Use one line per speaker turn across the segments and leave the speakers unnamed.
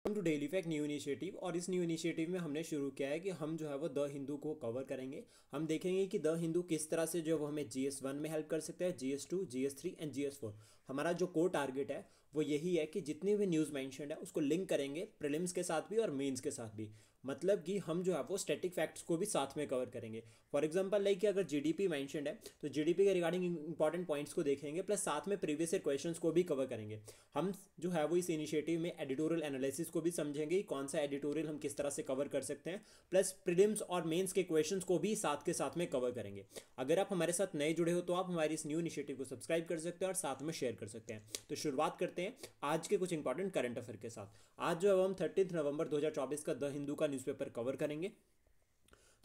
To daily fact new initiative. और इस new initiative में हमने शुरू किया है कि हम जो है वो द हिंदू को कवर करेंगे। हम देखेंगे कि द हिंदू किस तरह से जो है वो हमें GS1 में हेल्प कर सकता है, GS2, GS3 एंड GS4। हमारा जो कोर टारगेट है वो यही है कि जितनी भी न्यूज़ मेंशन्ड है उसको लिंक करेंगे प्रीलिम्स के साथ भी और मेंस के साथ भी। मतलब कि हम जो है वो स्टैटिक फैक्ट्स को भी साथ में कवर करेंगे। फॉर एग्जांपल लाइक कि अगर जीडीपी मेंशन्ड है तो जीडीपी के रिगार्डिंग इंपॉर्टेंट पॉइंट्स को देखेंगे, प्लस साथ में प्रीवियस ईयर क्वेश्चंस को भी कवर करेंगे। हम जो है वो इस इनिशिएटिव में एडिटोरियल एनालिसिस को भी समझेंगे, कौन सा एडिटोरियल हम किस तरह से कवर कर सकते हैं, प्लस प्रीलिम्स और मेंस के क्वेश्चंस को भी साथ के साथ में कवर करेंगे। अगर आप हमारे साथ नए जुड़े हो तो आप हमारे इस न्यू इनिशिएटिव को सब्सक्राइब कर सकते हैं और साथ में शेयर कर सकते हैं। तो शुरुआत करते हैं आज के कुछ इंपॉर्टेंट करंट अफेयर के साथ। आज जो है हम 30 नवंबर 2024 का द हिंदू का न्यूज़पेपर कवर करेंगे।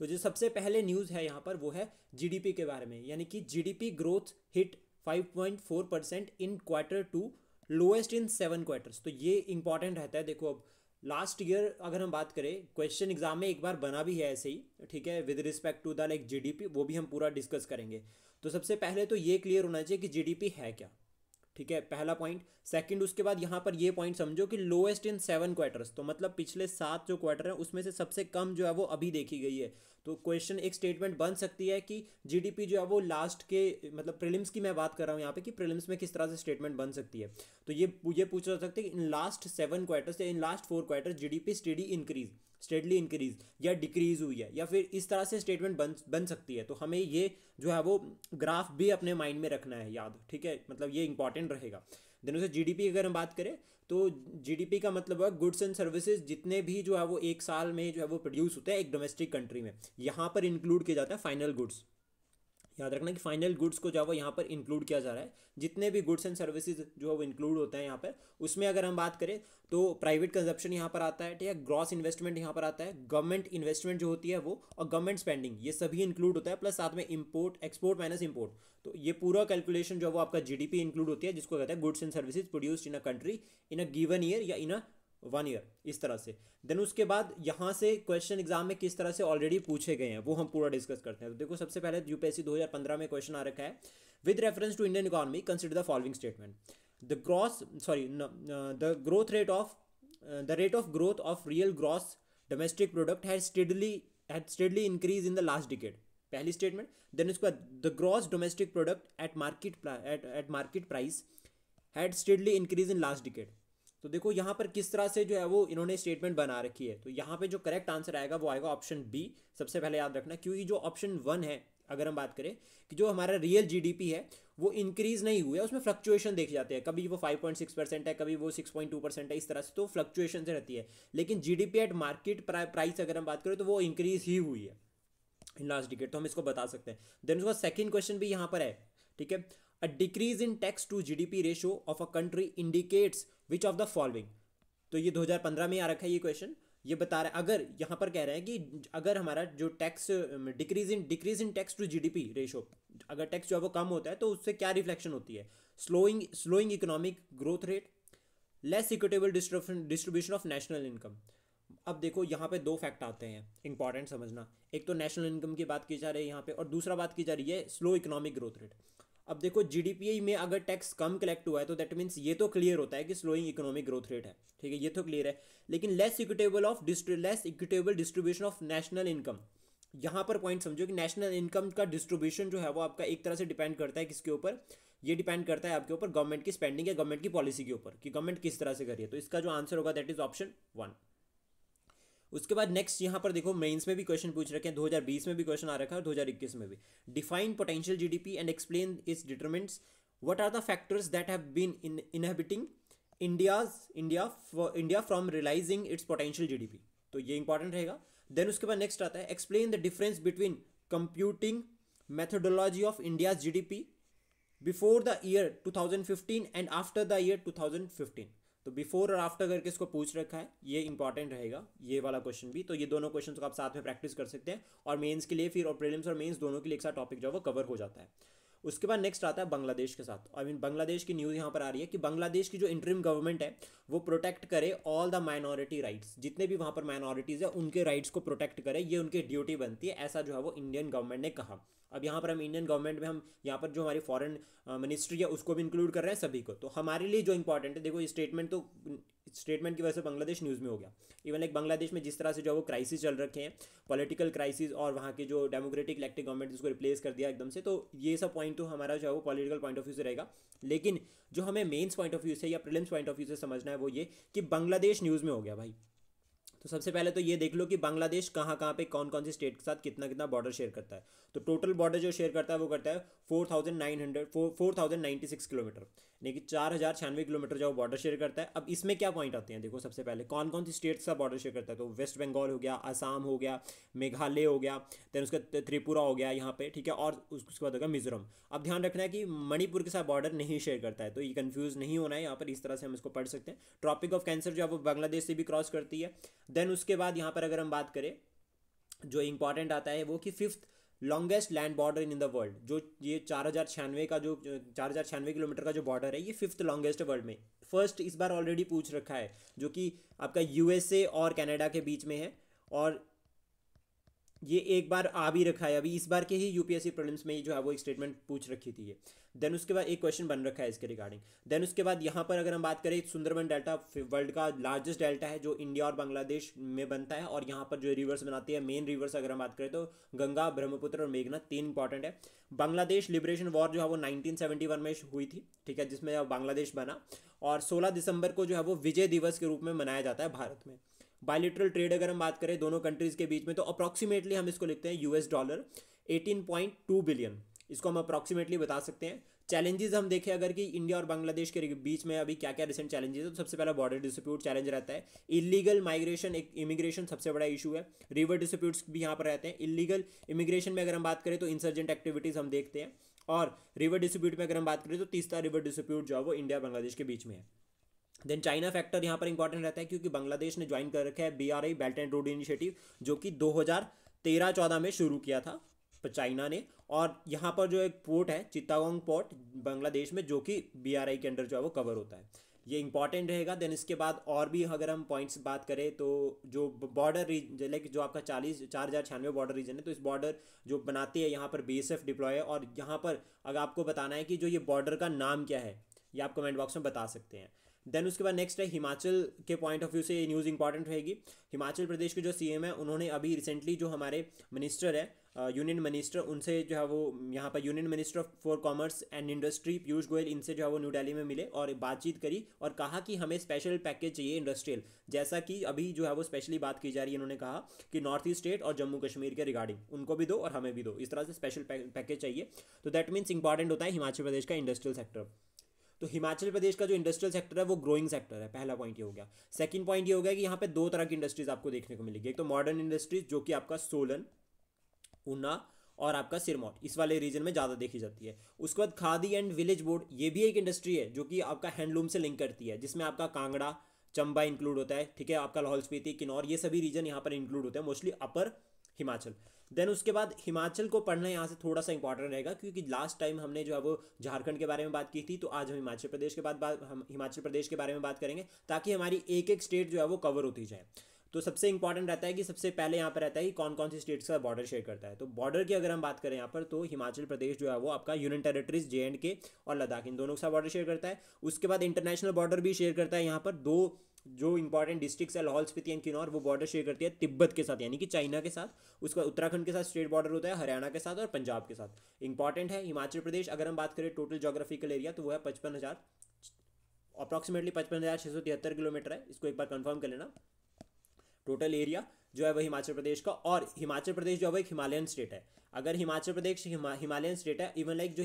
तो जो सबसे पहले न्यूज़ है यहाँ पर वो है जीडीपी के बारे में, यानी कि GDP growth hit 5.4% in Q2, lowest in 7 quarters. तो ये इंपॉर्टेंट रहता है। देखो अब लास्ट ईयर अगर हम बात करें, क्वेश्चन एग्जाम में एक बार बना भी है ऐसे ही, ठीक है, with respect to the like GDP, वो भी हम पूरा डिस्कस करेंगे। तो सबसे पहले तो ये क्लियर होना चाहिए कि जीडीपी है क्या, ठीक है, पहला पॉइंट। सेकंड, उसके बाद यहाँ पर ये पॉइंट समझो कि लोएस्ट इन 7 क्वार्टर्स, तो मतलब पिछले 7 जो क्वार्टर हैं उसमें से सबसे कम जो है वो अभी देखी गई है। तो क्वेश्चन एक स्टेटमेंट बन सकती है कि जीडीपी जो है वो लास्ट के, मतलब प्रीलिम्स की मैं बात कर रहा हूँ यहाँ पे, कि प्रीलिम्स में किस तरह से स्टेटमेंट बन सकती है। तो ये पूछा जा सकता है कि इन लास्ट 7 क्वार्टर्स या in last 4 quarter GDP steadily increase या डिक्रीज हुई है, या फिर इस तरह से स्टेटमेंट बन सकती है। तो हमें ये जो है वो ग्राफ भी अपने माइंड में रखना है याद, ठीक है, मतलब ये इंपॉर्टेंट रहेगा। देन उसे जीडीपी अगर हम बात करें तो जीडीपी का मतलब है गुड्स एंड सर्विसेज, जितने भी जो है वो एक साल में जो है वो प्रोड्यूस होते हैं एक डोमेस्टिक कंट्री में, यहाँ पर इंक्लूड किया जाता है फाइनल गुड्स। याद रखना कि फाइनल गुड्स को जो है वो यहाँ पर इंक्लूड किया जा रहा है। जितने भी गुड्स एंड सर्विसेज जो है वो इंक्लूड होते हैं यहाँ पर, उसमें अगर हम बात करें तो प्राइवेट कंजप्शन यहाँ पर आता है, ठीक है, ग्रॉस इन्वेस्टमेंट यहाँ पर आता है, गवर्नमेंट इन्वेस्टमेंट जो होती है वो, और गवर्नमेंट स्पेंडिंग, ये सभी इंक्लूड होता है, प्लस साथ में इंपोर्ट, एक्सपोर्ट माइनस इंपोर्ट। तो ये पूरा कैलकुलेशन जो है वो आपका जीडीपी इंक्लूड होती है, जिसको कहते हैं goods and services produced in a country in a given year या इन अ 1 ईयर, इस तरह से। देन उसके बाद यहाँ से क्वेश्चन एग्जाम में किस तरह से ऑलरेडी पूछे गए हैं वो हम पूरा डिस्कस करते हैं। तो देखो सबसे पहले यूपीएससी 2015 में क्वेश्चन आ रखा है, with reference to Indian economy consider the following statement, the growth rate of the rate of growth of real gross domestic product had steadily increase in the last decade, पहली statement. Then उसके बाद the gross domestic product at market price had steadily increase in last decade. तो देखो यहाँ पर किस तरह से जो है वो इन्होंने स्टेटमेंट बना रखी है। तो यहाँ पे जो करेक्ट आंसर आएगा वो आएगा ऑप्शन बी। सबसे पहले याद रखना, क्योंकि जो ऑप्शन 1 है, अगर हम बात करें कि जो हमारा रियल जीडीपी है वो इंक्रीज नहीं हुआ है, उसमें फ्लक्चुएशन देखे जाते हैं, कभी वो 5.6% है, कभी वो 6.2% है, इस तरह से तो फ्लक्चुएशन से रहती है। लेकिन जीडीपी एट मार्केट प्राइस अगर हम बात करें तो वो इंक्रीज ही हुई है इन लास्ट डिकेड, तो हम इसको बता सकते हैं। देन उसका सेकंड क्वेश्चन भी यहाँ पर है, ठीक है, a decrease in tax to GDP ratio of a country indicates which of the following. तो ये 2015 में आ रखा है ये क्वेश्चन। ये बता रहा है, अगर यहाँ पर कह रहे हैं कि अगर हमारा जो tax decrease in tax to GDP ratio, अगर टैक्स जो है वो कम होता है तो उससे क्या रिफ्लेक्शन होती है, slowing economic growth rate, less equitable distribution of national income. अब देखो यहाँ पे दो फैक्ट आते हैं, इंपॉर्टेंट समझना। एक तो नेशनल इनकम की बात की जा रही है यहाँ पे, और दूसरा बात की जा रही है स्लो इकोनॉमिक ग्रोथ रेट। अब देखो जीडीपी में अगर टैक्स कम कलेक्ट हुआ है तो दैट मीन्स ये तो क्लियर होता है कि स्लोइंग इकोनॉमिक ग्रोथ रेट है, ठीक है, ये तो क्लियर है। लेकिन less equitable distribution of national income, यहाँ पर पॉइंट समझो कि नेशनल इनकम का डिस्ट्रीब्यूशन जो है वो आपका एक तरह से डिपेंड करता है किसके ऊपर, ये डिपेंड करता है आपके ऊपर गवर्नमेंट की स्पेंडिंग या गवर्नमेंट की पॉलिसी के ऊपर, कि गवर्नमेंट किस तरह से करिए। तो इसका जो आंसर होगा दैट इज ऑप्शन 1। उसके बाद नेक्स्ट यहाँ पर देखो मेंस में भी क्वेश्चन पूछ रखे हैं, 2020 में भी क्वेश्चन आ रखा है और 2021 में भी। Define potential GDP and explain its determinants, what are the factors that have been inhibiting India from realising its potential GDP. तो ये इंपॉर्टेंट रहेगा। देन उसके बाद नेक्स्ट आता है, explain the difference between computing methodology of India's GDP before the year 2015 and after the year 2015। तो before और after करके इसको पूछ रखा है, ये इंपॉर्टेंट रहेगा ये वाला क्वेश्चन भी। तो ये दोनों क्वेश्चन को आप साथ में प्रैक्टिस कर सकते हैं, और मेंस के लिए फिर, और प्रीलिम्स और मेंस दोनों के लिए एक साथ टॉपिक जो है वो कवर हो जाता है। उसके बाद नेक्स्ट आता है बांग्लादेश के साथ। आई मीन बांग्लादेश की न्यूज़ यहाँ पर आ रही है कि बांग्लादेश की जो इंटरिम गवर्नमेंट है वो प्रोटेक्ट करे ऑल द माइनॉरिटी राइट्स, जितने भी वहाँ पर माइनॉरिटीज़ है उनके राइट्स को प्रोटेक्ट करे, ये उनकी ड्यूटी बनती है, ऐसा जो है वो इंडियन गवर्नमेंट ने कहा। अब यहाँ पर हम इंडियन गवर्नमेंट में हम यहाँ पर जो हमारी फॉरेन मिनिस्ट्री है उसको भी इंक्लूड कर रहे हैं सभी को। तो हमारे लिए जो इंपॉर्टेंट है, देखो ये स्टेटमेंट तो स्टेटमेंट की वजह से बांग्लादेश न्यूज़ में हो गया। इवन लाइक बांग्लादेश में जिस तरह से जो वो क्राइसिस चल रखे हैं, पॉलिटिकल क्राइसिस, और वहाँ के जो डेमोक्रेटिक इलेक्टेड गवर्नमेंट उसको रिप्लेस कर दिया एकदम से, तो ये सब पॉइंट तो हमारा जो है वो पॉलिटिकल पॉइंट ऑफ व्यू से रहेगा। लेकिन जो हमें मेन्स पॉइंट ऑफ व्यू से या प्रीलिम्स पॉइंट ऑफ व्यू से समझना है वो ये कि बांग्लादेश न्यूज़ में हो गया भाई। तो सबसे पहले तो ये देख लो कि बांग्लादेश कहाँ कहाँ पे कौन कौन सी स्टेट के साथ कितना कितना बॉर्डर शेयर करता है। तो टोटल बॉर्डर जो शेयर करता है वो करता है 4096 किलोमीटर, यानी कि 4096 किलोमीटर जो बॉर्डर शेयर करता है। अब इसमें क्या पॉइंट आते हैं, देखो सबसे पहले कौन कौन सी स्टेट का बॉर्डर शेयर करता है। तो वेस्ट बंगाल हो गया, असम हो गया, मेघालय हो गया, देन उसका त्रिपुरा हो गया यहाँ पे, ठीक है, और उसके बाद होगा मिजोरम। अब ध्यान रखना है कि मणिपुर के साथ बॉर्डर नहीं शेयर करता है, तो ये कंफ्यूज नहीं होना है यहाँ पर, इस तरह से हम इसको पढ़ सकते हैं। ट्रॉपिक ऑफ कैंसर जो है वो बांग्लादेश से भी क्रॉस करती है। देन उसके बाद यहाँ पर अगर हम बात करें, जो इंपॉर्टेंट आता है वो कि fifth longest land border in the world, जो ये 4096 का जो 4096 किलोमीटर का जो बॉर्डर है, ये फिफ्थ लॉन्गेस्ट वर्ल्ड में। फर्स्ट इस बार ऑलरेडी पूछ रखा है, जो कि आपका यूएसए और कनाडा के बीच में है, और ये एक बार आ भी रखा है अभी, इस बार के ही यूपीएससी प्रीलिम्स में जो है वो एक स्टेटमेंट पूछ रखी थी ये। देन उसके बाद एक क्वेश्चन बन रखा है इसके रिगार्डिंग। देन उसके बाद यहाँ पर अगर हम बात करें, सुंदरबन डेल्टा वर्ल्ड का लार्जेस्ट डेल्टा है जो इंडिया और बांग्लादेश में बनता है, और यहाँ पर जो रिवर्स बनाती है, मेन रिवर्स अगर हम बात करें तो गंगा, ब्रह्मपुत्र और मेघना, तीन इंपॉर्टेंट है। बांग्लादेश लिबरेशन वॉर जो है वो 1971 में हुई थी, ठीक है, जिसमें बांग्लादेश बना, और 16 दिसंबर को जो है वो विजय दिवस के रूप में मनाया जाता है भारत में। बायलिटरल ट्रेड अगर हम बात करें दोनों कंट्रीज के बीच में, तो अप्रॉक्सीमेटली हम इसको लिखते हैं $, 18.2 बिलियन, इसको हम अप्रॉक्सीमेटली बता सकते हैं। चैलेंजेस हम देखें अगर कि इंडिया और बांग्लादेश के बीच में अभी क्या क्या रिसेंट चैलेंजेस है, तो सबसे पहला बॉर्डर डिस्प्यूट चैलेंज रहता है। इलीगल माइग्रेशन, एक इमिग्रेशन सबसे बड़ा इशू है। रिवर डिस्प्यूट्स भी यहाँ पर रहते हैं। इलीगल इमिग्रेशन में अगर हम बात करें तो इंसर्जेंट एक्टिविटीज़ हम देखते हैं, और रिवर डिस्प्यूट में अगर हम बात करें तो तीसरा रिवर डिस्प्यूट जो है वो इंडिया बांग्लादेश के बीच में है। देन चाइना फैक्टर यहाँ पर इंपॉर्टेंट रहता है, क्योंकि बांग्लादेश ने ज्वाइन कर रखा है BRI, belt and road initiative, जो कि 2013-14 में शुरू किया था चाइना ने। और यहाँ पर जो एक पोर्ट है चित्तागोंग पोर्ट बांग्लादेश में, जो कि BRI के अंडर जो है वो कवर होता है, ये इंपॉर्टेंट रहेगा। देन इसके बाद और भी अगर हम पॉइंट्स बात करें तो जो बॉर्डर रीजन, लाइक जो आपका 4096 बॉर्डर रीजन है, तो इस बॉर्डर जो बनाती है यहाँ पर BSF डिप्लॉय है। और यहाँ पर अगर आपको बताना है कि जो ये बॉर्डर का नाम क्या है, ये आप कमेंट बॉक्स में बता सकते हैं। देन उसके बाद नेक्स्ट है हिमाचल के पॉइंट ऑफ व्यू से ये न्यूज़ इंपॉर्टेंट रहेगी। हिमाचल प्रदेश के जो CM है, उन्होंने अभी रिसेंटली जो हमारे मिनिस्टर है, यूनियन मिनिस्टर, उनसे जो है वो यहाँ पर union minister for commerce and industry Piyush Goyal, इनसे जो है वो न्यू दिल्ली में मिले और बातचीत करी, और कहा कि हमें स्पेशल पैकेज चाहिए इंडस्ट्रियल, जैसा कि अभी जो है वो स्पेशली बात की जा रही है। उन्होंने कहा कि नॉर्थ ईस्ट स्टेट और जम्मू कश्मीर के रिगार्डिंग उनको भी दो और हमें भी दो, इस तरह से स्पेशल पैकेज चाहिए। तो दैट मीन्स इंपॉर्टेंट होता है हिमाचल प्रदेश का इंडस्ट्रियल सेक्टर। तो हिमाचल प्रदेश का जो इंडस्ट्रियल सेक्टर है वो ग्रोइंग सेक्टर है, पहला पॉइंट ये हो गया। सेकंड पॉइंट ये हो गया कि यहाँ पे दो तरह की इंडस्ट्रीज आपको देखने को मिलेगी। एक तो मॉडर्न इंडस्ट्रीज, जो कि आपका सोलन, ऊना और आपका सिरमौर, इस वाले रीजन में ज़्यादा देखी जाती है। उसके बाद खादी एंड विलेज बोर्ड, ये भी एक इंडस्ट्री है जो कि आपका हैंडलूम से लिंक करती है, जिसमें आपका कांगड़ा, चंबा इंक्लूड होता है, ठीक है, आपका लाहौल स्पीति, किन्नौर, ये सभी रीजन यहाँ पर इंक्लूड होते हैं, मोस्टली अपर हिमाचल। देन उसके बाद हिमाचल को पढ़ना यहाँ से थोड़ा सा इंपॉर्टेंट रहेगा, क्योंकि लास्ट टाइम हमने जो है वो झारखंड के बारे में बात की थी, तो आज हम हिमाचल प्रदेश के हम हिमाचल प्रदेश के बारे में बात करेंगे, ताकि हमारी एक एक स्टेट जो है वो कवर होती जाए। तो सबसे इंपॉर्टेंट रहता है कि सबसे पहले यहाँ पर रहता है कि कौन कौन सी स्टेट्स का बॉर्डर शेयर करता है। तो बॉर्डर की अगर हम बात करें यहाँ पर, तो हिमाचल प्रदेश जो है वो आपका यूनियन टेरिटरीज JNK और लद्दाख, इन दोनों के साथ बॉर्डर शेयर करता है। उसके बाद इंटरनेशनल बॉर्डर भी शेयर करता है यहाँ पर। दो जो इंपॉर्टेंट डिस्ट्रिक्ट्स है, लाहौल स्पीति एंड किन्नौर, वो बॉर्डर शेयर करती है तिब्बत के साथ, यानी कि चाइना के साथ। उसका उत्तराखंड के साथ स्टेट बॉर्डर होता है, हरियाणा के साथ और पंजाब के साथ। इंपॉर्टेंट है हिमाचल प्रदेश। अगर हम बात करें टोटल जोग्राफिकल एरिया, तो वो है 55,000, अप्रॉक्सीमेटली 55,673 किलोमीटर है। इसको एक बार कंफर्म कर लेना। टोटल एरिया जो है वह हिमाचल प्रदेश का, और हिमाचल प्रदेश जो है वो एक हिमालयन स्टेट है। अगर हिमाचल प्रदेश हिमालयन स्टेट है, इवन लाइक जो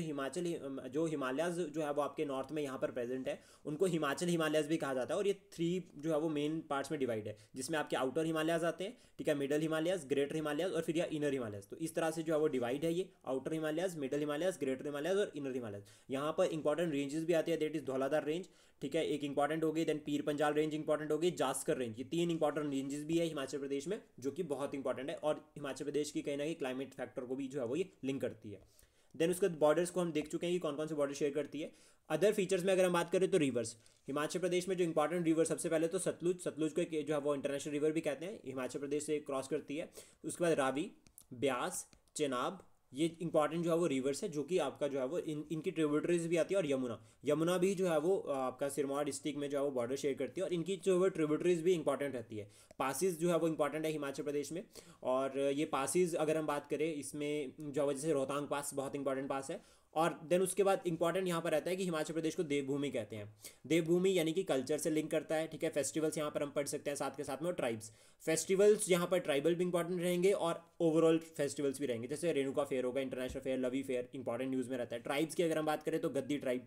हिमालयस जो है वो आपके नॉर्थ में यहाँ पर प्रेजेंट है, उनको हिमाचल हिमालयस भी कहा जाता है। और ये 3 जो है वो मेन पार्ट्स में डिवाइड है, जिसमें आपके आउटर हिमालयस आते हैं, ठीक है, मिडल हिमालयस, ग्रेटर हिमालयस और फिर या इनर हिमालयस। तो इस तरह से जो है वो डिवाइड है, ये outer Himalayas, middle Himalayas, greater Himalayas और इनर हिमालयस। यहाँ पर इंपॉर्टेंट रेंजेस भी आती है, दैट इज धौलाधार रेंज, ठीक है, एक इंपॉर्टेंट हो गई। Then Pir Panjal range important हो गई, जास्कर रेंज, ये 3 इंपॉर्टेंट रेंजेस भी है हिमाचल प्रदेश में, जो कि बहुत इंपॉर्टेंट है, और हिमाचल प्रदेश की कहीं ना कहीं क्लाइमेट फैक्टर को भी जो है वो ये लिंक करती है। देन उसके बाद बॉर्डर्स को हम देख चुके हैं कि कौन कौन से बॉर्डर शेयर करती है। अदर फीचर्स में अगर हम बात करें तो रिवर्स, हिमाचल प्रदेश में जो इंपॉर्टेंट रिवर, सबसे पहले तो सतलुज को जो है वो इंटरनेशनल रिवर भी कहते हैं, हिमाचल प्रदेश से क्रॉस करती है। उसके बाद रावी, ब्यास, चेनाब, ये इंपॉर्टेंट जो है वो रिवर्स है, जो कि आपका जो है वो इनकी ट्रिब्यूटरीज भी आती है। और यमुना भी जो है वो आपका सिरमौर डिस्ट्रिक्ट में जो है वो बॉर्डर शेयर करती है, और इनकी जो है ट्रिब्यूटरीज भी इंपॉर्टेंट रहती है। पासिस जो है वो इंपॉर्टेंट है हिमाचल प्रदेश में। और ये पासिस अगर हम बात करें, इसमें जो है जैसे रोहतांग पास बहुत इंपॉर्टेंट पास है। और देन उसके बाद इंपॉर्टेंट यहाँ पर रहता है कि हिमाचल प्रदेश को देवभूमि कहते हैं। देवभूमि यानी कि कल्चर से लिंक करता है, ठीक है। फेस्टिवल्स यहाँ पर हम पढ़ सकते हैं साथ के साथ में, और ट्राइब्स फेस्टिवल्स यहाँ पर ट्राइबल भी इंपॉर्टेंट रहेंगे और ओवरऑल फेस्टिवल्स भी रहेंगे, जैसे रेणुका फेयर होगा, इंटरनेशनल फेयर, लवी फेयर इंपॉर्टेंट न्यूज़ में रहता है। ट्राइब्स की अगर हम बात करें तो गद्दी ट्राइब,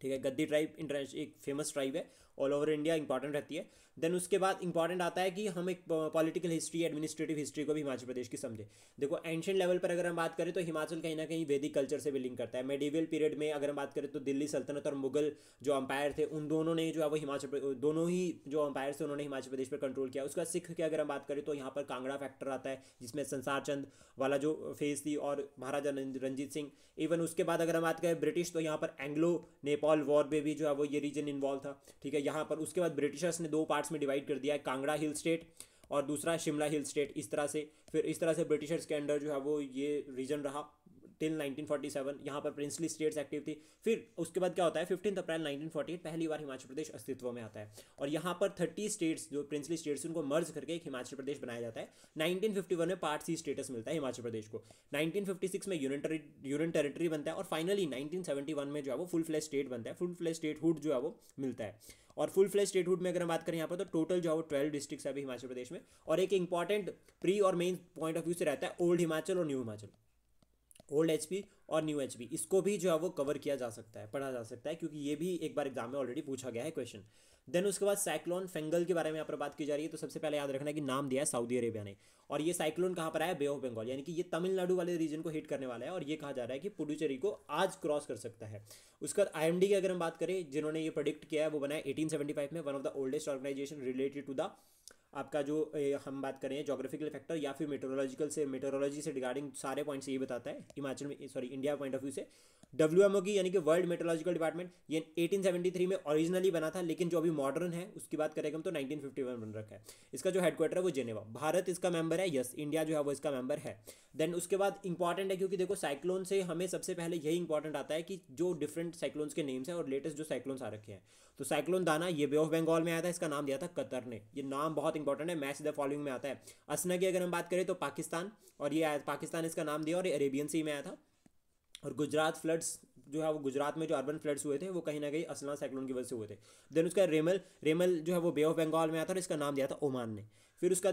ठीक है। गद्दी ट्राइब इंटरनेशनल एक फेमस ट्राइब है, ऑल ओवर इंडिया इंपॉर्टेंट रहती है। देन उसके बाद इंपॉर्टेंट आता है कि हम एक पॉलिटिकल हिस्ट्री, एडमिनिस्ट्रेटिव हिस्ट्री को भी हिमाचल प्रदेश की समझे। देखो एंशिएंट लेवल पर अगर हम बात करें तो हिमाचल कहीं ना कहीं वैदिक कल्चर से भी लिंक करता है। मेडिवल पीरियड में अगर हम बात करें तो दिल्ली सल्तनत और मुगल जो अंपायर थे, उन दोनों ने जो है वो दोनों ही जो अंपायर थे उन्होंने हिमाचल प्रदेश पर कंट्रोल किया। उसका सिख की अगर हम बात करें तो यहाँ पर कांगड़ा फैक्टर आता है, जिसमें संसार चंद वाला जो फेस थी, और महाराजा रंजीत सिंह। इवन उसके बाद अगर हम बात करें ब्रिटिश, तो यहाँ पर एंग्लो नेपाल वॉर में भी जो है वो ये रीजन इन्वॉल्व था, ठीक है। यहाँ पर उसके बाद ब्रिटिशर्स ने दो पार्ट्स में डिवाइड कर दिया है, कांगड़ा हिल स्टेट और दूसरा शिमला हिल स्टेट। इस तरह से फिर इस तरह से ब्रिटिशर्स के अंडर जो है वो ये रीजन रहा टिल 1947। यहाँ पर प्रिंसली स्टेट्स एक्टिव थी। फिर उसके बाद क्या होता है, 15 अप्रैल 1948 पहली बार हिमाचल प्रदेश अस्तित्व में आता है, और यहाँ पर 30 स्टेट्स जो प्रिंसली स्टेट्स उनको मर्ज करके एक हिमाचल प्रदेश बनाया जाता है। 1951 में पार्ट सी स्टेटस मिलता है हिमाचल प्रदेश को। 1956 में यूनियन टेरिटरी बनता है, और फाइनली 1971 में जो है वो फुल फ्लैश स्टेट बनता है। फुल फ्लैश स्टेटहुड जो है वो मिलता है। और फुल फ्लैश स्टेटहुड में अगर हम बात करें यहाँ पर, तो टोटल जो है वो 12 डिस्ट्रिक्ट्स है अभी हिमाचल प्रदेश में। और एक इंपॉर्टेंट प्री और मेन पॉइंट ऑफ व्यू से रहता है ओल्ड हिमाचल और न्यू हिमाचल, ओल्ड एचपी और न्यू एचपी, इसको भी जो है वो कवर किया जा सकता है, पढ़ा जा सकता है, क्योंकि ये भी एक बार एग्जाम में ऑलरेडी पूछा गया है क्वेश्चन। देन उसके बाद साइक्लोन फेंगल के बारे में यहाँ पर बात की जा रही है। तो सबसे पहले याद रखना है कि नाम दिया है सऊदी अरेबिया ने, और ये साइक्लोन कहाँ पर आया, बे ऑफ बंगाल, यानी कि ये तमिलनाडु वाले रीजन को हिट करने वाला है, और ये कहा जा रहा है कि पुडुचेरी को आज क्रॉस कर सकता है। उसके बाद आईएमडी की अगर हम बात करें, जिन्होंने ये प्रोडिक्ट किया है, वो बनाया 1875 में, one of the oldest organisation related to the आपका जो हम बात करें जोग्राफिकल फैक्टर या फिर मेट्रोलॉजी से रिगार्डिंग सारे पॉइंट्स ये बताता है हिमाचल में, sorry India point of view से। डब्ल्यूएमओ की यानी कि वर्ल्ड मेट्रोलॉजिकल डिपार्टमेंट, ये 1873 में ओरिजिनली बना था, लेकिन जो अभी मॉडर्न है उसकी बात करेंगे हम तो 1951 बन रखा है। इसका जो हेडक्वार्टर है वो जेनेवा, भारत इसका मेंबर है, यस इंडिया जो है वो इसका मेंबर है। देन उसके बाद इंपॉर्टेंट है, क्योंकि देखो साइक्लोन से हमें सबसे पहले यही इंपॉर्टेंट आता है कि जो डिफरेंट साइक्लोन्स के नेम्स हैं और लेटेस्ट जो साइक्लोन्स आ रखे हैं। तो साइक्लोन दाना ये बे ऑफ बंगाल में आया था, इसका नाम दिया था कतर ने। ये नाम बहुत इंपॉर्टेंट है, मैच द फॉलोइंग में आता है। असना की अगर हम बात करें तो पाकिस्तान, और ये आया पाकिस्तान इसका नाम दिया, और ये अरेबियन सी में आया था। और गुजरात फ्लड्स जो है वो गुजरात में जो अर्बन फ्लड्स हुए थे वो कहीं ना कहीं असना साइक्लोन की वजह से हुए थे। देन उसका रेमल जो है वो बे ऑफ बंगाल में आता है, और इसका नाम दिया था ओमान ने। फिर उसका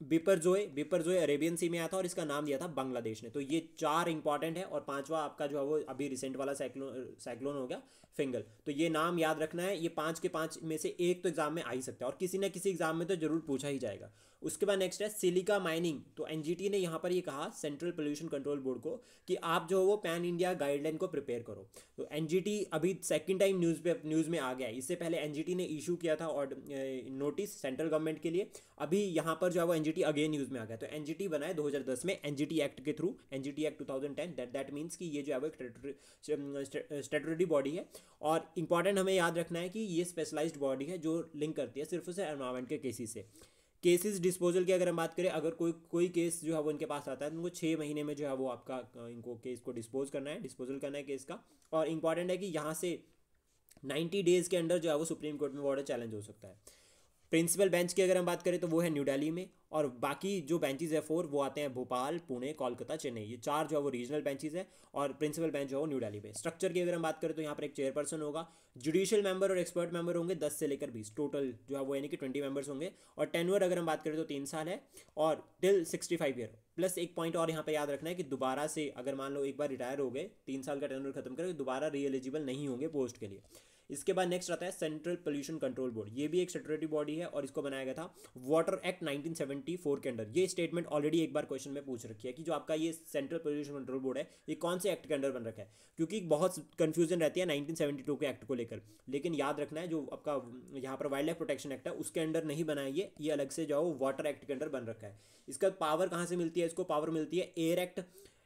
बिपरजोए अरेबियन सी में आया था, और इसका नाम दिया था बांग्लादेश ने। तो ये चार इंपॉर्टेंट है, और पांचवा आपका जो है वो अभी रिसेंट वाला साइक्लोन हो गया फिंगल। तो ये नाम याद रखना है, ये 5 के 5 में से एक तो एग्जाम में आ ही सकता है, और किसी ना किसी एग्जाम में तो जरूर पूछा ही जाएगा। उसके बाद नेक्स्ट है सिलिका माइनिंग। तो एनजीटी ने यहाँ पर ये कहा सेंट्रल पोल्यूशन कंट्रोल बोर्ड को कि आप जो वो पैन इंडिया गाइडलाइन को प्रिपेयर करो। तो एनजीटी अभी सेकंड टाइम न्यूज़ में आ गया है। इससे पहले एनजीटी ने इशू किया था और नोटिस सेंट्रल गवर्नमेंट के लिए, अभी यहाँ पर जो है वो एनजीटी अगेन न्यूज़ में आ गया। तो एनजीटी बना है 2010 में एनजीटी एक्ट के through, NGT act 2010। That means कि ये जो है वो एक स्टैट्यूटरी बॉडी है, और इंपॉर्टेंट हमें याद रखना है कि ये स्पेशलाइज्ड बॉडी है जो लिंक करती है सिर्फ उसे एनवायरमेंट के केसेस से। केसेस डिस्पोजल की अगर हम बात करें, अगर कोई केस जो है वो इनके पास आता है तो उनको 6 महीने में जो है वो आपका इनको केस को डिस्पोजल करना है केस का। और इंपॉर्टेंट है कि यहाँ से 90 डेज़ के अंदर जो है वो सुप्रीम कोर्ट में ऑर्डर चैलेंज हो सकता है। प्रिंसिपल बेंच की अगर हम बात करें तो वो है न्यू दिल्ली में, और बाकी जो बेंचेस है 4 वो आते हैं भोपाल, पुणे, कोलकाता, चेन्नई। ये 4 जो है वो रीजनल बेंचेस है, और प्रिंसिपल बेंच जो है वो न्यू दिल्ली में। स्ट्रक्चर की अगर हम बात करें तो यहाँ पर एक चेयरपर्सन होगा, जुडिशियल मेंबर और एक्सपर्ट मेंबर होंगे 10 से लेकर 20, टोटल जो है वो यानी कि 20 मेंबर्स होंगे। और टेन्योर अगर हम बात करें तो 3 साल है, और टिल 65 ईयर। प्लस एक पॉइंट और यहाँ पे याद रखना है कि दोबारा से अगर मान लो एक बार रिटायर हो गए, 3 साल का टेन्योर खत्म करें, दोबारा री एलिजिबल नहीं होंगे पोस्ट के लिए। इसके बाद नेक्स्ट आता है सेंट्रल पोल्यूशन कंट्रोल बोर्ड। ये भी एक स्टैट्यूटरी बॉडी है, और इसको बनाया गया था वाटर एक्ट 1974 के अंडर। ये स्टेटमेंट ऑलरेडी एक बार क्वेश्चन में पूछ रखी है कि जो आपका ये सेंट्रल पोल्यूशन कंट्रोल बोर्ड है ये कौन से एक्ट के अंडर बन रखा है, क्योंकि बहुत कंफ्यूजन रहती है 1972 के एक्ट को लेकर। लेकिन याद रखना है जो आपका यहाँ पर वाइल्ड लाइफ प्रोटेक्शन एक्ट है उसके अंडर नहीं बना है, ये अलग से जो वाटर एक्ट के अंडर बन रखा है। इसका पावर कहाँ से मिलती है, इसको पावर मिलती है air act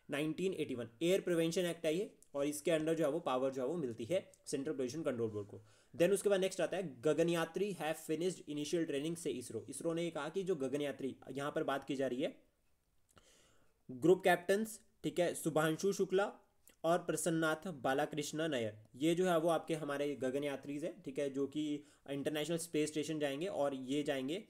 1981, air prevention act है ये, और इसके अंडर जो है वो पावर जो है वो मिलती है सेंट्रल पोल्यूशन कंट्रोल बोर्ड को। देन उसके बाद नेक्स्ट आता है गगनयात्री हैव फिनिश्ड इनिशियल ट्रेनिंग से इसरो ने कहा कि जो गगनयात्री यहाँ पर बात की जा रही है ग्रुप कैप्टन्स ठीक है, शुभांशु शुक्ला और प्रसन्नाथ बालाकृष्ण नायर, ये जो है वो आपके हमारे गगनयात्रीज है, ठीक है, जो कि इंटरनेशनल स्पेस स्टेशन जाएंगे और ये जाएंगे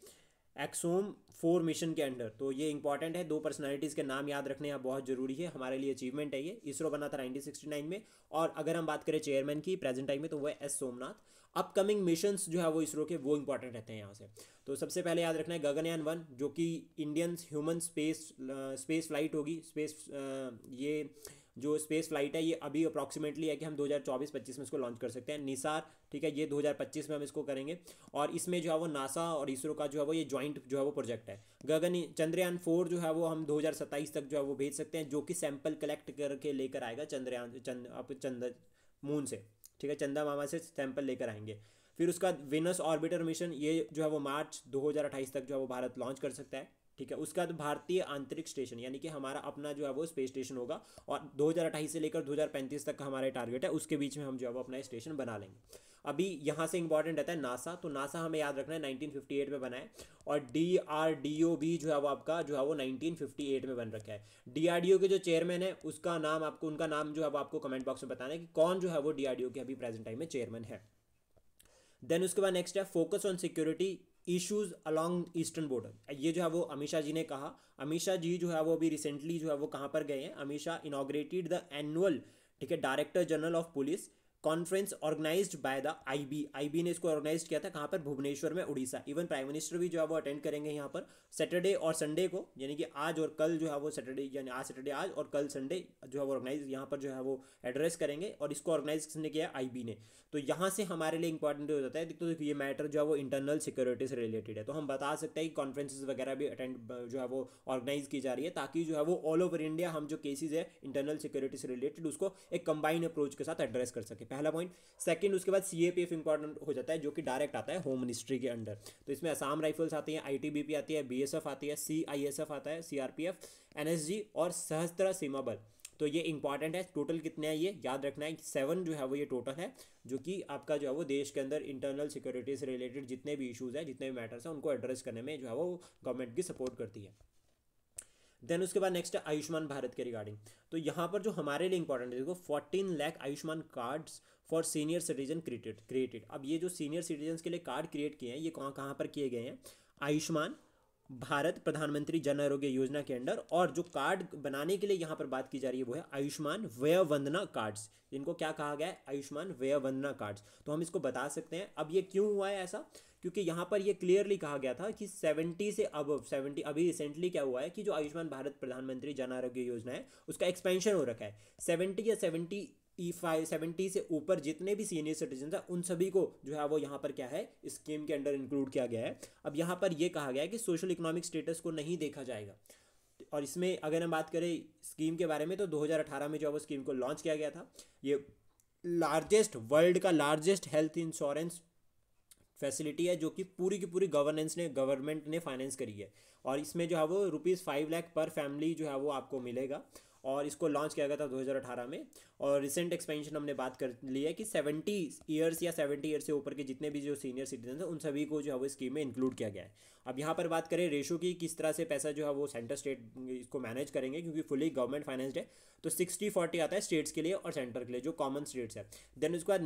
एक्सोम 4 मिशन के अंडर। तो ये इंपॉर्टेंट है, 2 पर्सनालिटीज़ के नाम याद रखने यहाँ बहुत जरूरी है, हमारे लिए अचीवमेंट है ये। इसरो बना था 1969 में, और अगर हम बात करें चेयरमैन की प्रेजेंट टाइम में तो वो है एस सोमनाथ। अपकमिंग मिशंस जो है वो इसरो के वो इंपॉर्टेंट रहते हैं यहाँ से। तो सबसे पहले याद रखना है गगनयान 1, जो कि इंडियन ह्यूमन स्पेस फ्लाइट होगी। ये जो स्पेस फ्लाइट है ये अभी अप्रॉक्सीमेटली है कि हम 2024-25 में इसको लॉन्च कर सकते हैं। निसार, ठीक है, ये 2025 में हम इसको करेंगे, और इसमें जो है वो नासा और इसरो का जो है वो ये जॉइंट जो है वो प्रोजेक्ट है। चंद्रयान 4 जो है वो हम 2027 तक जो है वो भेज सकते हैं, जो कि सैंपल कलेक्ट करके लेकर आएगा चंद्र मून से, ठीक है, चंदा मामा से सैंपल लेकर आएंगे। फिर उसका विनस ऑर्बिटर मिशन, ये जो है वो मार्च 2028 तक जो है वो भारत लॉन्च कर सकता है, ठीक है। उसका बाद भारतीय अंतरिक्ष स्टेशन, यानी कि हमारा अपना जो है वो स्पेस स्टेशन होगा, और 2028 से लेकर 2035 तक का हमारा टारगेट है, उसके बीच में हम जो है वो अपना स्टेशन बना लेंगे। अभी यहाँ से इंपॉर्टेंट रहता है नासा। तो नासा हमें याद रखना है 1958 में बना है, और DRDO भी जो है वो आपका जो है वो 1958 में बन रखा है। DRDO के जो चेयरमैन है उसका नाम आपको, उनका नाम जो है वो आपको कमेंट बॉक्स में बताना है कि कौन जो है वो DRDO के अभी प्रेजेंट टाइम में चेयरमैन है। देन उसके बाद नेक्स्ट है focus on security issues along eastern border. ये जो है वो अमित शाह जी ने कहा। अमित शाह जी जो है वो अभी रिसेंटली जो है वो कहाँ पर गए हैं, Amit Shah inaugurated the annual, ठीक है, director general of police conference organised by the IB ने इसको ऑर्गेनाइज किया था, कहाँ पर, भुवनेश्वर में, उड़ीसा। इवन प्राइम मिनिस्टर भी जो है वो अटेंड करेंगे यहाँ पर सैटरडे और संडे को, यानी कि आज और कल जो है वो सैटरडे, यानी आज सैटरडे आज और कल संडे जो है वो ऑर्गेनाइज यहाँ पर जो है वो एड्रेस करेंगे, और इसको ऑर्गेनाइज किसने किया, आईबी ने। तो यहाँ से हमारे लिए इंपॉर्टेंट हो जाता है, तो ये मैटर जो है वो इंटरनल सिक्योरिटी से रिलेटेड है, तो हम बता सकते हैं कि कॉन्फ्रेंसेस वगैरह भी अटेंड जो है वो ऑर्गेनाइज की जा रही है, ताकि जो है वो ऑल ओवर इंडिया हम जो केसेज है इंटरनल सिक्योरिटी से रिलेटेड उसको एक कंबाइन अप्रोच के साथ एड्रेस कर सके, पहला पॉइंट। सेकंड, उसके बाद CAPF इंपॉर्टेंट हो जाता है, जो कि डायरेक्ट आता है होम मिनिस्ट्री के अंडर। तो इसमें असम राइफल्स आती है, ITBP आती है, BSF आती है, CISF आता है, CRPF, NSG और सशस्त्र सीमा बल। तो ये इंपॉर्टेंट है। टोटल कितने हैं ये याद रखना है, 7 जो है वो ये टोटल है, जो कि आपका जो है वो देश के अंदर इंटरनल सिक्योरिटी से रिलेटेड जितने भी इशूज़ हैं, जितने भी मैटर्स हैं, उनको एड्रेस करने में जो है वो गवर्नमेंट की सपोर्ट करती है। देन उसके बाद नेक्स्ट है आयुष्मान भारत के रिगार्डिंग। तो यहाँ पर जो हमारे लिए इंपॉर्टेंट है, देखो 14 lakh Ayushman cards for senior citizen created. अब ये जो सीनियर सिटीजन के लिए कार्ड क्रिएट किए हैं, ये कहाँ कहाँ पर किए गए हैं, आयुष्मान भारत प्रधानमंत्री जन आरोग्य योजना के अंडर। और जो कार्ड बनाने के लिए यहाँ पर बात की जा रही है वो है आयुष्मान व्यय वंदना कार्ड्स, जिनको क्या कहा गया है, आयुष्मान व्यय वंदना कार्ड्स। तो हम इसको बता सकते हैं। अब ये क्यों हुआ है ऐसा, क्योंकि यहाँ पर ये क्लियरली कहा गया था कि 70 से अब 70, अभी रिसेंटली क्या हुआ है कि जो आयुष्मान भारत प्रधानमंत्री जन आरोग्य योजना है उसका एक्सपेंशन हो रखा है। 70 या 70 से ऊपर जितने भी सीनियर सिटीजन हैं उन सभी को जो है वो यहाँ पर क्या है, स्कीम के अंडर इंक्लूड किया गया है। अब यहाँ पर ये कहा गया है कि सोशल इकोनॉमिक स्टेटस को नहीं देखा जाएगा। और इसमें अगर हम बात करें स्कीम के बारे में, तो 2018 में जो है वो स्कीम को लॉन्च किया गया था। ये वर्ल्ड का लार्जेस्ट हेल्थ इंश्योरेंस फैसिलिटी है, जो कि पूरी की पूरी गवर्नमेंट ने फाइनेंस करी है। और इसमें जो है वो ₹5 लाख पर फैमिली जो है वो आपको मिलेगा, और इसको लॉन्च किया गया था 2018 में। और रिसेंट एक्सपेंशन हमने बात कर ली है कि 70 ईयर्स या 70 ईयर्स से ऊपर के जितने भी जो सीनियर सिटीजन हैं उन सभी को जो है वो स्कीम में इंक्लूड किया गया है। अब यहाँ पर बात करें रेशो की, किस तरह से पैसा जो है वो सेंटर स्टेट इसको मैनेज करेंगे, क्योंकि फुली गवर्नमेंट फाइनेंस्ड है। तो 60-40 आता है स्टेट्स के लिए और सेंटर के लिए, जो कॉमन स्टेट्स है। देन उसके बाद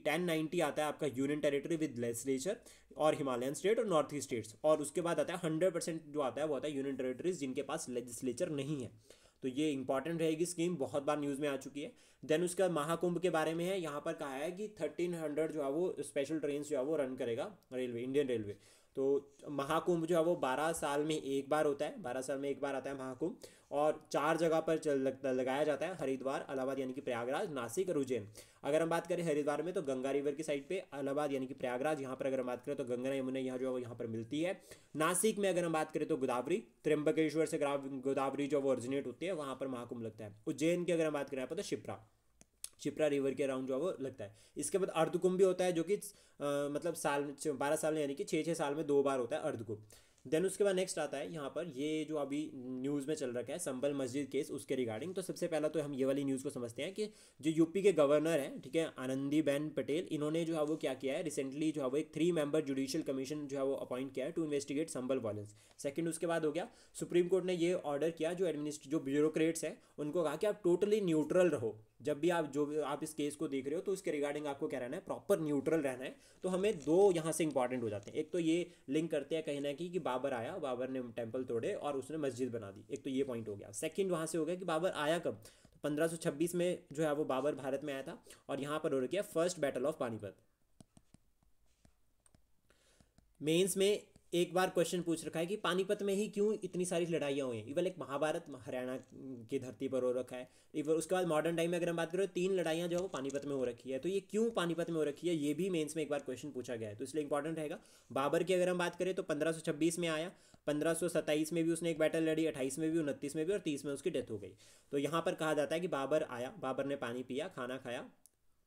10-90 आता है आपका यूनियन टेरिटरी विद लेजिस्लेचर और हिमालयन स्टेट और नॉर्थ ईस्ट स्टेट्स। और उसके बाद आता है 100% जो आता है वो आता है यूनियन टेरिटरीज जिनके पास लेजिस्लेचर नहीं है। तो ये इंपॉर्टेंट रहेगी स्कीम, बहुत बार न्यूज़ में आ चुकी है। देन उसका महाकुंभ के बारे में है, यहाँ पर कहा है कि 1300 जो है वो स्पेशल ट्रेन जो है वो रन करेगा इंडियन रेलवे। तो महाकुंभ जो है वो 12 साल में एक बार होता है, 12 साल में एक बार आता है महाकुंभ, और 4 जगह पर लगाया जाता है, हरिद्वार, इलाहाबाद यानी कि प्रयागराज, नासिक और उज्जैन। अगर हम बात करें हरिद्वार में तो गंगा रिवर की साइड पे, इलाहाबाद यानी कि प्रयागराज, यहाँ पर अगर हम बात करें तो गंगा यमुना यहाँ जो है यहाँ पर मिलती है। नासिक में अगर हम बात करें तो गोदावरी, त्र्यंबकेश्वर से गोदावरी जो वो ओरिजिनेट होती है, वहाँ पर महाकुंभ लगता है। उज्जैन की अगर हम बात करें यहाँ पर तो शिप्रा रिवर के अराउंड जो है वो लगता है। इसके बाद अर्धकुंभ भी होता है, जो कि मतलब 12 साल में यानी कि 6-6 साल में 2 बार होता है अर्धकुंभ। देन उसके बाद नेक्स्ट आता है यहाँ पर, ये जो अभी न्यूज़ में चल रखा है संभल मस्जिद केस, उसके रिगार्डिंग। तो सबसे पहला तो हम ये वाली न्यूज़ को समझते हैं कि जो यूपी के गवर्नर हैं, ठीक है, आनंदीबेन पटेल, इन्होंने जो है वो क्या किया है रिसेंटली, जो है वो एक 3 मेंबर जुडिशियल कमीशन जो है वो अपॉइंट किया है to investigate Sambhal violence. Second उसके बाद हो गया, सुप्रीम कोर्ट ने ये ऑर्डर किया जो ब्यूरोक्रेट्स हैं उनको कहा कि आप टोटली न्यूट्रल रहो, जब भी आप इस केस को देख रहे हो तो उसके रिगार्डिंग आपको क्या रहना है, प्रॉपर न्यूट्रल रहना है। तो हमें दो यहाँ से इंपॉर्टेंट हो जाते हैं, एक तो ये लिंक करते हैं कहीं ना कहीं कि बाबर आया, बाबर ने टेम्पल तोड़े और उसने मस्जिद बना दी, एक तो ये पॉइंट हो गया। सेकंड वहाँ से हो गया कि बाबर आया कब, तो 1526 में जो है वो बाबर भारत में आया था, और यहाँ पर हो रखी है first battle of Panipat. Mains में एक बार क्वेश्चन पूछ रखा है कि पानीपत में ही क्यों इतनी सारी लड़ाइयाँ हुई हैं, इवन एक महाभारत हरियाणा की धरती पर हो रखा है। इवन उसके बाद मॉडर्न टाइम में अगर हम बात करें तो 3 लड़ाइयाँ जो है वो पानीपत में हो रखी है, तो ये क्यों पानीपत में हो रखी है, ये भी मेंस में एक बार क्वेश्चन पूछा गया है, तो इसलिए इंपॉर्टेंट रहेगा। बाबर की अगर हम बात करें तो 1526 में आया, 1527 में भी उसने एक बैटल लड़ी, 28 में भी, 29 में भी, और 30 में उसकी डेथ हो गई। तो यहाँ पर कहा जाता है कि बाबर आया, बाबर ने पानी पिया, खाना खाया,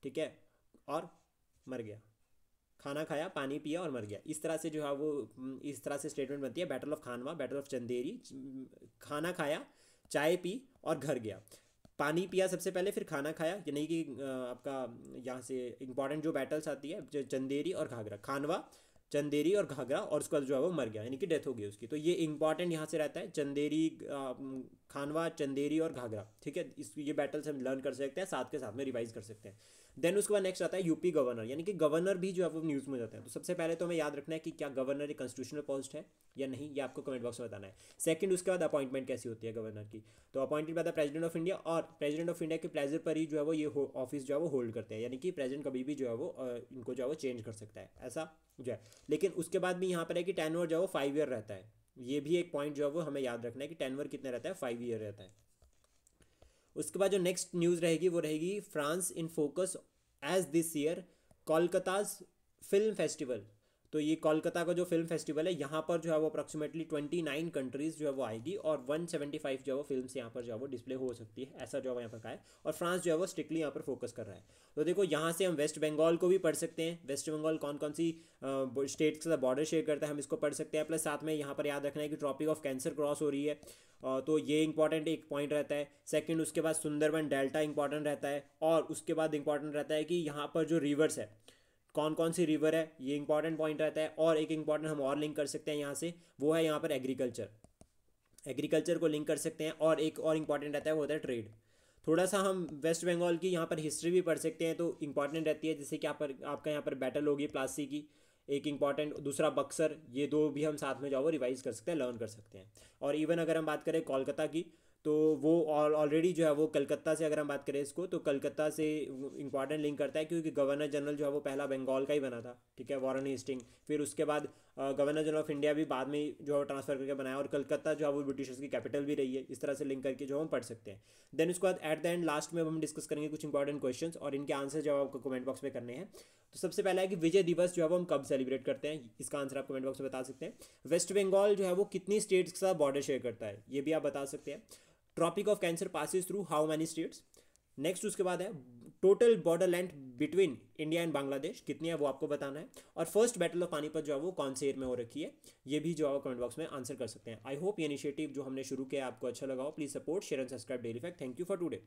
ठीक है, और मर गया, खाना खाया, पानी पिया और मर गया। इस तरह से जो है वो इस तरह से स्टेटमेंट बनती है, battle of Khanwa, battle of Chanderi. खाना खाया, चाय पी और घर गया। पानी पिया सबसे पहले, फिर खाना खाया, यानी कि आपका यहाँ से इंपॉर्टेंट जो बैटल्स आती है, चंदेरी और घाघरा, खानवा, चंदेरी और घाघरा, और उसके बाद जो है वो मर गया, यानी कि डेथ हो गई उसकी। तो ये इंपॉर्टेंट यहाँ से रहता है, चंदेरी, खानवा, चंदेरी और घाघरा, ठीक है। इस ये बैटल्स हम लर्न कर सकते हैं, साथ के साथ में रिवाइज कर सकते हैं। देन उसके बाद नेक्स्ट आता है यूपी गवर्नर, यानी कि गवर्नर भी जो है वो न्यूज़ में जाते हैं। तो सबसे पहले तो हमें याद रखना है कि क्या गवर्नर एक कॉन्स्टिट्यूशनल पोस्ट है या नहीं, ये आपको कमेंट बॉक्स में बताना है। सेकंड उसके बाद अपॉइंटमेंट कैसी होती है गवर्नर की, तो appointed by the president of India, और प्रेसिडेंट ऑफ इंडिया के प्लेजर पर ही जो है वो ये ऑफिस जो है वो होल्ड करते हैं, यानी कि प्रेसिडेंट कभी भी जो है वो इनको जो है वो चेंज कर सकता है, ऐसा जो है। लेकिन उसके बाद भी यहाँ पर है कि टेन्योर जो है वो 5 ईयर रहता है, ये भी एक पॉइंट जो है वो हमें याद रखना है कि टेन्योर कितने रहता है, 5 ईयर रहता है। उसके बाद जो नेक्स्ट न्यूज़ रहेगी वो रहेगी France in focus as this year Kolkata's film festival. तो ये कोलकाता का जो फिल्म फेस्टिवल है, यहाँ पर जो है वो अप्रॉक्सीमेटली 29 कंट्रीज़ जो है वो आएगी, और 175 जो है वो फिल्म्स यहाँ पर जो है वो डिस्प्ले हो सकती है, ऐसा जो है यहाँ पर कहा है। और फ्रांस जो है वो स्ट्रिक्टली यहाँ पर फोकस कर रहा है। तो देखो यहाँ से हम वेस्ट बंगाल को भी पढ़ सकते हैं, वेस्ट बंगाल कौन कौन सी स्टेट के साथ बॉर्डर शेयर करता है हम इसको पढ़ सकते हैं। प्लस साथ में यहाँ पर याद रखना है कि ट्रॉपिक ऑफ कैंसर क्रॉस हो रही है, तो ये इंपॉर्टेंट एक पॉइंट रहता है। सेकंड उसके बाद सुंदरबन डेल्टा इंपॉर्टेंट रहता है, और उसके बाद इंपॉर्टेंट रहता है कि यहाँ पर जो रिवर्स है, कौन कौन सी रिवर है, ये इंपॉर्टेंट पॉइंट रहता है। और एक इंपॉर्टेंट हम और लिंक कर सकते हैं यहाँ से, वो है यहाँ पर एग्रीकल्चर, एग्रीकल्चर को लिंक कर सकते हैं। और एक और इंपॉर्टेंट रहता है वो होता है ट्रेड। थोड़ा सा हम वेस्ट बंगाल की यहाँ पर हिस्ट्री भी पढ़ सकते हैं, तो इंपॉर्टेंट रहती है, जैसे कि आपका यहाँ पर बैटल होगी प्लासी की, एक इंपॉर्टेंट, दूसरा बक्सर, ये दो भी हम साथ में जाओ रिवाइज कर सकते हैं, लर्न कर सकते हैं। और इवन अगर हम बात करें कोलकाता की, तो वो ऑलरेडी जो है वो कलकत्ता से, अगर हम बात करें इसको, तो कलकत्ता से इंपॉर्टेंट लिंक करता है, क्योंकि गवर्नर जनरल जो है वो पहला बंगाल का ही बना था, ठीक है, वॉरेन हेस्टिंग। फिर उसके बाद गवर्नर जनरल ऑफ इंडिया भी बाद में जो है ट्रांसफर करके बनाया, और कलकत्ता जो है वो ब्रिटिशर्स की कैपिटल भी रही है। इस तरह से लिंक करके जो हम पढ़ सकते हैं। देन उसके बाद एट द एंड लास्ट में हम डिस्कस करेंगे कुछ इंपॉर्टेंट क्वेश्चन, और इनके आंसर जो है आपको कमेंट बॉक्स में करने हैं। तो सबसे पहला है कि विजय दिवस जो है वो हम कब सेलिब्रेट करते हैं, इसका आंसर आप कमेंट बॉक्स में बता सकते हैं। वेस्ट बंगाल जो है वो कितनी स्टेट्स के साथ बॉर्डर शेयर करता है, ये भी आप बता सकते हैं। Tropic of cancer passes through how many states. Next उसके बाद है total border length between India and Bangladesh कितनी है, वो आपको बताना है। और फर्स्ट बैटल ऑफ पानीपत जो है वो कौन से ईयर में हो रखी है, ये भी जो है कमेंट बॉक्स में आंसर कर सकते हैं। आई होप ये इनिशिएटिव जो हमने शुरू किया आपको अच्छा लगा हो। Please support, share and subscribe daily fact. Thank you for today.